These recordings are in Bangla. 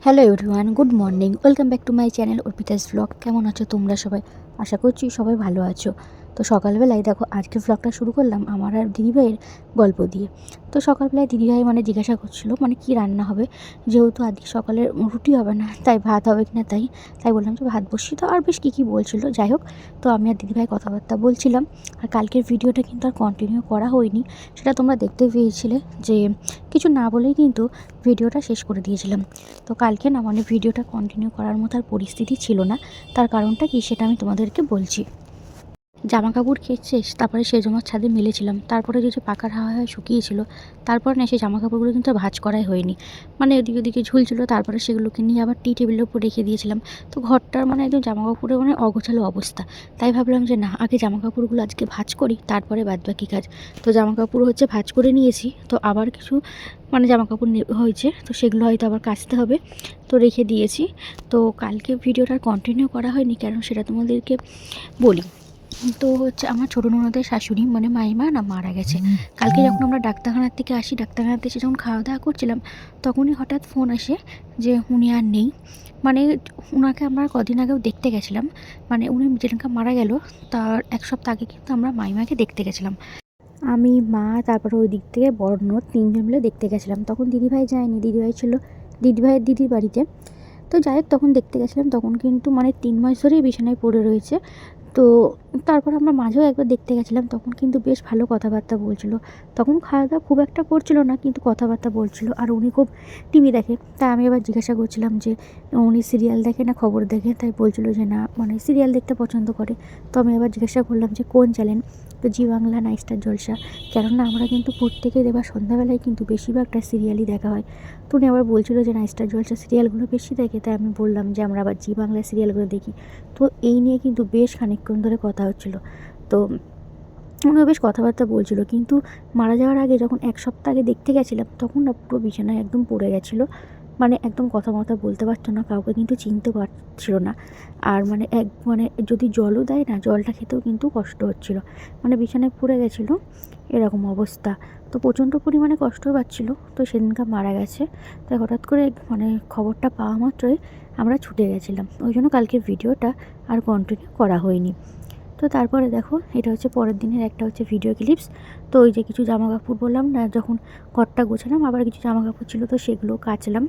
Hello everyone, good morning. Welcome back to my channel Arpita's blog. কেমন আছো তোমরা সবাই? আশা করছি সবাই ভালো আছো। তো সকালবেলায় দেখো আজকে ব্লগটা শুরু করলাম আমার আর দিদিভাইয়ের গল্প দিয়ে। তো সকালবেলায় দিদিভাই জিজ্ঞাসা করছিল কী রান্না হবে, যেহেতু আজকে সকালে রুটি হবে না, তাই ভাত হবে কি না তাই বললাম যে ভাত বসিয়ে দাও, আর বেশ কী বলছিল। যাই হোক, তো আমি আর দিদিভাই কথাবার্তা বলছিলাম। আর কালকের ভিডিওটা কিন্তু আর কন্টিনিউ করা হয়নি, সেটা তোমরা দেখতে পেয়েছিলে যে কিছু না বলেই কিন্তু ভিডিওটা শেষ করে দিয়েছিলাম। তো কালকে না ভিডিওটা কন্টিনিউ করার মতো আর পরিস্থিতি ছিল না। তার কারণটা কি সেটা আমি তোমাদেরকে বলছি। জামা কাপড় কেচে তারপরে সেজমার ছাদে মেলেছিলাম, তারপরে যে পাখার হাওয়ায় শুকিয়েছিল, তারপর না সেই জামা কাপড়গুলো কিন্তু ভাঁজ করাই হয়নি, ওদিকে ওদিকে ঝুলছিল। তারপরে সেগুলোকে নিয়ে আবার টি টেবিলের উপর রেখে দিয়েছিলাম। তো ঘরটার একদম জামা কাপড়ে অগোছালো অবস্থা। তাই ভাবলাম যে না, আগে জামা কাপড়গুলো আজকে ভাঁজ করি, তারপরে বাদবাকি কাজ। তো জামা কাপড় ভাঁজ করে নিয়েছি। তো আবার কিছু জামা কাপড় হয়েছে, তো সেগুলো হয়তো আবার কাচতে হবে, তো রেখে দিয়েছি। তো কালকে ভিডিওটা কন্টিনিউ করা হয়নি, কারণ সেটা তোমাদেরকে বলি। তো আমার ছোটো ননদের শাশুড়ি মাইমা না মারা গেছে। কালকে যখন আমরা ডাক্তারখানার থেকে আসি, ডাক্তারখানাতে এসে যখন খাওয়া দাওয়া করছিলাম, তখনই হঠাৎ ফোন আসে যে উনি আর নেই। ওনাকে আমরা কদিন আগেও দেখতে গেছিলাম। উনি যেদিনকে মারা গেল তার এক সপ্তাহ আগে কিন্তু আমরা মাইমাকে দেখতে গেছিলাম। আমি, মা, তারপরে ওই দিক থেকে বড় ননদ, তিনজন মিলে দেখতে গেছিলাম। তখন দিদিভাই যায়নি, দিদিভাই ছিল দিদিভাইয়ের দিদির বাড়িতে। তো যাই হোক, তখন দেখতে গেছিলাম, তখন কিন্তু 3 মাস ধরেই বিছানায় পড়ে রয়েছে। তো তারপর আমরা মাঝেও একবার দেখতে গেছিলাম, তখন কিন্তু বেশ ভালো কথাবার্তা বলছিল। তখন খাওয়া দাওয়া খুব একটা করছিল না, কিন্তু কথাবার্তা বলছিল। আর উনি খুব টিভি দেখে। তাই আমি আবার জিজ্ঞাসা করছিলাম যে উনি সিরিয়াল দেখে না খবর দেখে, তাই বলছিল যে না, সিরিয়াল দেখতে পছন্দ করে। তো আমি আবার জিজ্ঞাসা করলাম যে কোন চ্যানেল? তো জি বাংলা না স্টার জলসা? কেননা আমরা কিন্তু প্রত্যেকে দেবার সন্ধ্যাবেলায় কিন্তু বেশিরভাগটা সিরিয়ালই দেখা হয়। তো উনি আবার বলছিল যে না, স্টার জলসা সিরিয়ালগুলো বেশি দেখে। তাই আমি বললাম যে আমরা আবার জি বাংলা সিরিয়ালগুলো দেখি। তো এই নিয়ে কিন্তু বেশ খানিকক্ষণ ধরে কথা হচ্ছিলো। তো উনিও বেশ কথাবার্তা বলছিল, কিন্তু মারা যাওয়ার আগে যখন এক সপ্তাহ আগে দেখতে গেছিলাম, তখন না পুরো বিছানায় একদম পড়ে গেছিলো। একদম কথা বলতে পারতো না, কাউকে কিন্তু চিনতে পারছিল না। আর এক যদি জলও দেয় না, জলটা খেতেও কিন্তু কষ্ট হচ্ছিলো। বিছানায় পড়ে গেছিলো, এরকম অবস্থা। তো প্রচণ্ড পরিমাণে কষ্ট পাচ্ছিলো। তো সেদিনকার মারা গেছে। তাই হঠাৎ করে খবরটা পাওয়া মাত্রই আমরা ছুটে গেছিলাম। ওই জন্য কালকের ভিডিওটা আর কন্টিনিউ করা হয়নি। তো তারপরে দেখো, এটা পরের দিনের একটা ভিডিও ক্লিপস। তো ওই যে কিছু জামা কাপড় বললাম না, যখন ঘরটা গোছালাম, আবার কিছু জামা কাপড় ছিল, তো সেগুলো কাচলাম।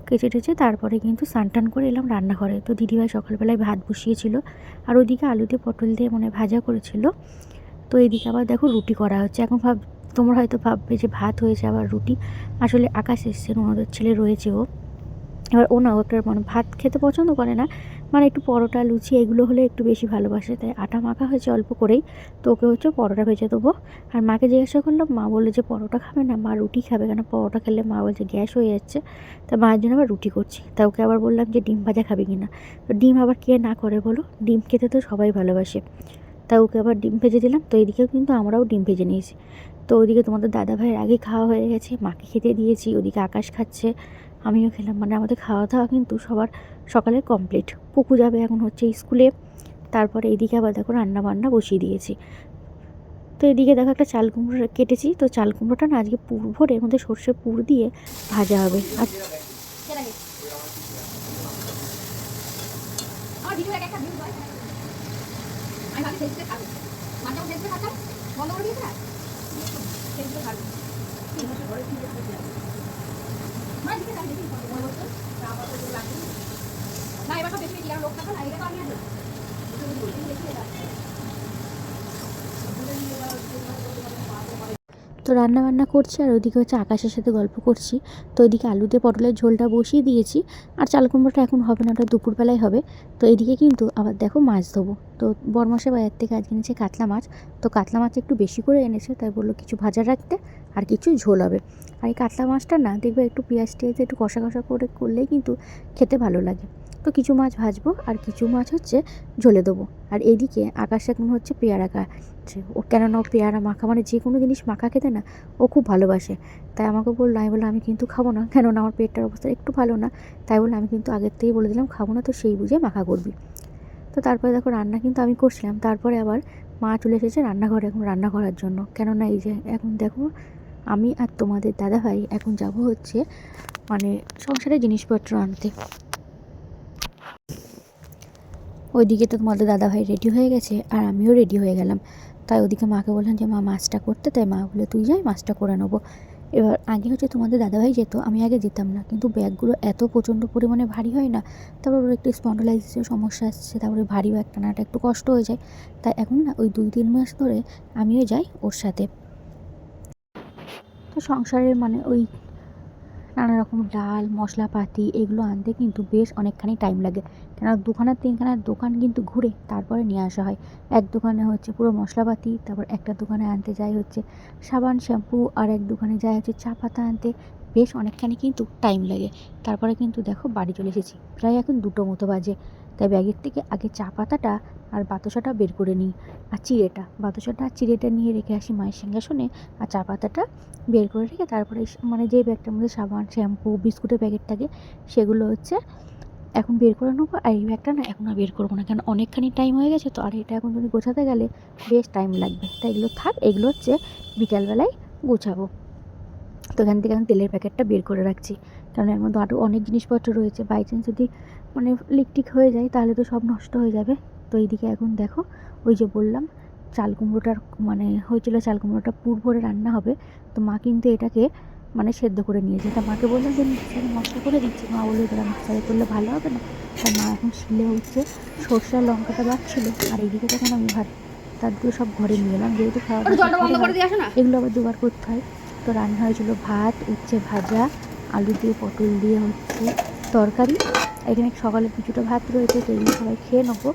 কেচে টেচে তারপরে কিন্তু স্নান টান করে এলাম রান্নাঘরে। তো দিদিভাই সকালবেলায় ভাত বসিয়েছিল, আর ওইদিকে আলু দিয়ে পটল দিয়ে ভাজা করেছিল। তো এইদিকে আবার দেখো রুটি করা হচ্ছে। এখন তোমরা হয়তো ভাববে যে ভাত হয়েছে আবার রুটি। আসলে আকাশ এসছে, ওনাদের ছেলে রয়েছে, এবার ও না ওটা ভাত খেতে পছন্দ করে না, একটু পরোটা লুচি এগুলো হলে একটু বেশি ভালোবাসে। তাই আটা মাখা হয়েছে অল্প করেই। তো ওকে পরোটা ভেজে দেবো। আর মাকে জিজ্ঞাসা করলাম, মা বললো যে পরোটা খাবে না, মা রুটি খাবে। কেন পরোটা খেলে মা বলছে গ্যাস হয়ে যাচ্ছে। তা মায়ের জন্য আবার রুটি করছি। তা ওকে আবার বললাম যে ডিম ভাজা খাবে কি না। তো ডিম আবার কে না করে বলো, ডিম খেতে তো সবাই ভালোবাসে। তা ওকে আবার ডিম ভেজে দিলাম। তো এদিকেও কিন্তু আমরাও ডিম ভেজে নিয়েছি। তো ওইদিকে তোমাদের দাদা ভাইয়ের আগে খাওয়া হয়ে গেছে, মাকে খেতে দিয়েছি, ওদিকে আকাশ খাচ্ছে, আমিও খেলাম। আমাদের খাওয়া দাওয়া কিন্তু সবার সকালে কমপ্লিট। পুকু যাবে এখন স্কুলে। তারপরে এদিকে আবার দেখো রান্না বান্না বসিয়ে দিয়েছি। তো এদিকে দেখো একটা চাল কুমড়ো কেটেছি। তো চাল কুমড়োটা না আজকে পুর ভরে এর মধ্যে সর্ষে পুর দিয়ে ভাজা হবে। আর তো রান্নাবান্না করছি, আর ওইদিকে আকাশের সাথে গল্প করছি। তো ওইদিকে আলু দিয়ে পটলের ঝোলটা বসিয়ে দিয়েছি। আর চাল কুমড়োটা এখন হবে না, ওটা দুপুরবেলায় হবে। তো এদিকে কিন্তু আবার দেখো মাছ ধোবো। তো বরমাসে বাজার থেকে আজকে এনেছে কাতলা মাছ। তো কাতলা মাছ একটু বেশি করে এনেছে, তাই বললো কিছু ভাজা রাখতে আর কিছু ঝোল হবে। আর এই কাতলা মাছটা না দেখবে একটু পেঁয়াজ টিয়াজ একটু কষা কষা করে করলেই কিন্তু খেতে ভালো লাগে। তো কিছু মাছ ভাজবো আর কিছু মাছ ঝোলে দেবো। আর এদিকে আকাশ এখন পেয়ারা খাচ্ছে। ও কেননা ও পেয়ারা মাখা যে কোনো জিনিস মাখা খেতে না ও খুব ভালোবাসে। তাই আমাকে বললো, আমি বললাম আমি কিন্তু খাবো না, কেননা আমার পেটটার অবস্থা একটু ভালো না। তাই বলে আমি কিন্তু আগের থেকেই বলে দিলাম খাবো না, তো সেই বুঝে মাখা করবি। তো তারপরে দেখো রান্না কিন্তু আমি করছিলাম। তারপরে আবার মা চলে এসেছে রান্নাঘরে এখন রান্না করার জন্য। কেননা এই যে এখন দেখো আমি আর তোমাদের দাদাভাই এখন যাব হচ্ছে মানে সংসারের জিনিসপত্র আনতে। ওইদিকে তো তোমাদের দাদাভাই রেডি হয়ে গেছে আর আমিও রেডি হয়ে গেলাম। তাই ওদিকে মাকে বললাম যে মা মাছটা করতে, তাই মা বলে তুই যাই মাছটা করে নেবো। এবার আগে হচ্ছে তোমাদের দাদাভাই যেত, আমি আগে যেতাম না, কিন্তু ব্যাগগুলো এত প্রচণ্ড পরিমাণে ভারী হয় না, তারপর ওর একটু স্পন্ডোলাইসিসের সমস্যা আসছে, তারপরে ভারী ব্যাগ টানাটা একটু কষ্ট হয়ে যায়। তাই এখন না ওই 2-3 মাস ধরে আমিও যাই ওর সাথে। তো সংসারের মানে ওই নানা রকম ডাল মশলাপাতি এগুলো আনতে কিন্তু বেশ অনেকখানি টাইম লাগে, কেন 2-3খানার দোকান কিন্তু ঘুরে তারপরে নিয়ে আসা হয়। এক দোকানে হচ্ছে পুরো মশলাপাতি, তারপর একটা দোকানে আনতে যাই হচ্ছে সাবান শ্যাম্পু, আর এক দোকানে যাই হচ্ছে চা পাতা আনতে। বেশ অনেকখানি কিন্তু টাইম লাগে। তারপরে কিন্তু দেখো বাড়ি চলে এসেছি, প্রায় এখন 2টো মতো বাজে। তাই ব্যাগের থেকে আগে চা পাতাটা আর বাতাসাটা বের করে নিই, আর বাতাসাটা আর চিড়েটা নিয়ে রেখে আসি মায়ের সিংহাসনে, আর চা পাতাটা বের করে রেখে তারপরে মানে যে ব্যাগটার মধ্যে সাবান শ্যাম্পু বিস্কুটের প্যাকেট থাকে সেগুলো হচ্ছে এখন বের করে নেবো। আর এই ব্যাগটা না এখন আর বের করবো না, কারণ অনেকখানি টাইম হয়ে গেছে তো, আর এটা এখন যদি গোছাতে গেলে বেশ টাইম লাগবে। তাই এগুলো থাক, এগুলো হচ্ছে বিকালবেলায় গোছাবো। তো এখান থেকে আমি তেলের প্যাকেটটা বের করে রাখছি, কারণ এর মধ্যে আরও অনেক জিনিসপত্র রয়েছে, বাই চান্স যদি মানে লিকটিক হয়ে যায় তাহলে তো সব নষ্ট হয়ে যাবে। তো এইদিকে এখন দেখো ওই যে বললাম চাল কুমড়োটার মানে হয়েছিল, চাল কুমড়োটা পুর ভরে রান্না হবে। তো মা কিন্তু এটাকে মানে সেদ্ধ করে নিয়েছে। তা মাকে বললাম যে মিক্সারে মশলা করে দিচ্ছি, মা বললো এবার মিক্সারে করলে ভালো হবে না। তার মা এখন শিলে হচ্ছে সর্ষে আর লঙ্কাটা বাড়ছিল, আর এইদিকে তখন আমি ভাত তারগুলো সব ঘরে নিয়ে এলাম, যেহেতু খাওয়া দাওয়া এগুলো আবার দুবার করতে হয়। তো রান্না হয়েছিল ভাত, উচ্ছে ভাজা, আলু দিয়ে পটল দিয়ে হচ্ছে তরকারি। এখানে সকালে কিছুটা ভাত রয়েছে, তো এগুলো সবাই খেয়ে নেবো।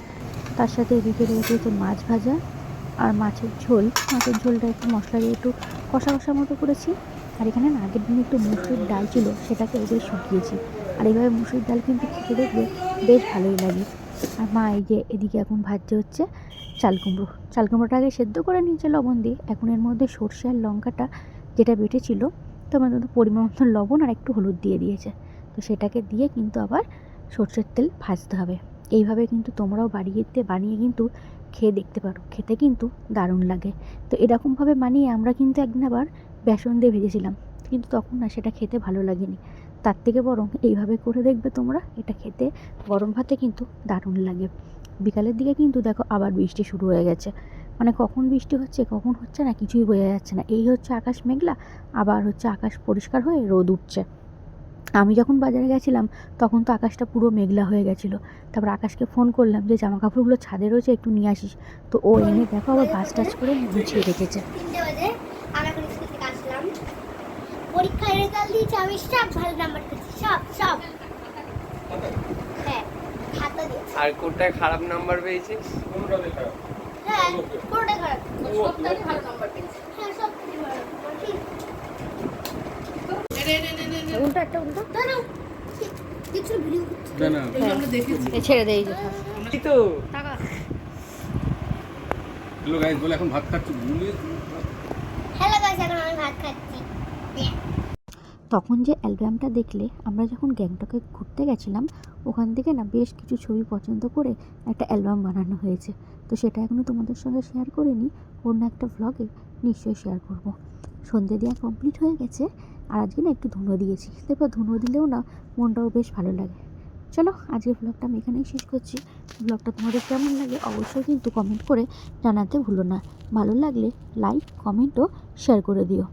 তার সাথে এদিকে রয়েছে হচ্ছে মাছ ভাজা আর মাছের ঝোল। মাছের ঝোলটা একটু মশলা দিয়ে একটু কষা কষা মতো করেছি। আর এখানে না আগের দিন একটু মুসুরির ডাল ছিল, সেটাকে বেশ শুকিয়েছি। আর এইভাবে মুসুরির ডাল কিন্তু খেতে দেখবে বেশ ভালোই লাগে। আর মা এই যে এদিকে এখন ভাজছে হচ্ছে চাল কুমড়োটা আগে সেদ্ধ করে নিয়েছে লবণ দিয়ে, এখন এর মধ্যে সর্ষে আর লঙ্কাটা যেটা বেটেছিল, তো আমার মধ্যে পরিমাণ মতো লবণ আর একটু হলুদ দিয়ে দিয়েছে। তো সেটাকে দিয়ে কিন্তু আবার সর্ষের তেল ভাজতে হবে। এইভাবে কিন্তু তোমরাও বানিয়ে কিন্তু খেয়ে দেখতে পারো, খেতে কিন্তু দারুণ লাগে। তো এরকমভাবে বানিয়ে আমরা কিন্তু একদিন আবার বেসন দিয়ে ভেজেছিলাম, কিন্তু তখন না সেটা খেতে ভালো লাগেনি। তার থেকে বরং এইভাবে করে দেখবে তোমরা, এটা খেতে গরম ভাতে কিন্তু দারুণ লাগে। বিকালের দিকে কিন্তু দেখো আবার বৃষ্টি শুরু হয়ে গেছে, মানে কখন বৃষ্টি হচ্ছে কখন হচ্ছে না কিছুই বোঝা যাচ্ছে না। এই হচ্ছে আকাশ মেঘলা, আবার হচ্ছে আকাশ পরিষ্কার হয়ে রোদ উঠছে। আমি যখন বাজারে গেছিলাম তখন তো আকাশটা পুরো মেঘলা হয়ে গেছিলো। তারপর আকাশকে ফোন করলাম যে জামা কাপড়গুলো ছাদে রয়েছে একটু নিয়ে আসিস। তো ও এনে দেখো আবার ভাঁজ টাজ করে গুছিয়ে রেখেছে। পরীক্ষার রেজাল্ট দিয়েছি, আমি সব ভালো নাম্বার পেয়েছি, সব হ্যাঁ খাতা দিয়েছি। আর কোনটায় খারাপ নাম্বার পেয়েছিস? হ্যাঁ কোনটা খারাপ? সবটাই ভালো নাম্বার পেয়েছি। হ্যাঁ সবটাই ভালো নাম্বার। ঠিক উল্টো একটা উল্টো দাঁড়াও, কিছু ভিডিও করছি না না আমরা দেখেছি ছেড়ে দেই যে এই তো টাকা। হ্যালো গাইস বলে এখন ভাত খাচ্ছি হ্যালো গাইস, এখন আমি ভাত খাচ্ছি। তখন যে অ্যালবামটা দেখলে, আমরা যখন গ্যাংটকে ঘুরতে গেছিলাম ওখান থেকে না বেশ কিছু ছবি পছন্দ করে একটা অ্যালবাম বানানো হয়েছে। তো সেটা এখনও তোমাদের সঙ্গে শেয়ার করিনি, অন্য একটা ভ্লগে নিশ্চয়ই শেয়ার করব। সন্ধে দেওয়া কমপ্লিট হয়ে গেছে, আর আজকে না একটু ধুনো দিয়েছি, দেখো ধুনো দিলেও না মনটাও বেশ ভালো লাগে। চলো আজকের ভ্লগটা আমি এখানেই শেষ করছি। ভ্লগটা তোমাদের কেমন লাগে অবশ্যই কিন্তু কমেন্ট করে জানাতে ভুলো না। ভালো লাগলে লাইক কমেন্ট ও শেয়ার করে দিও।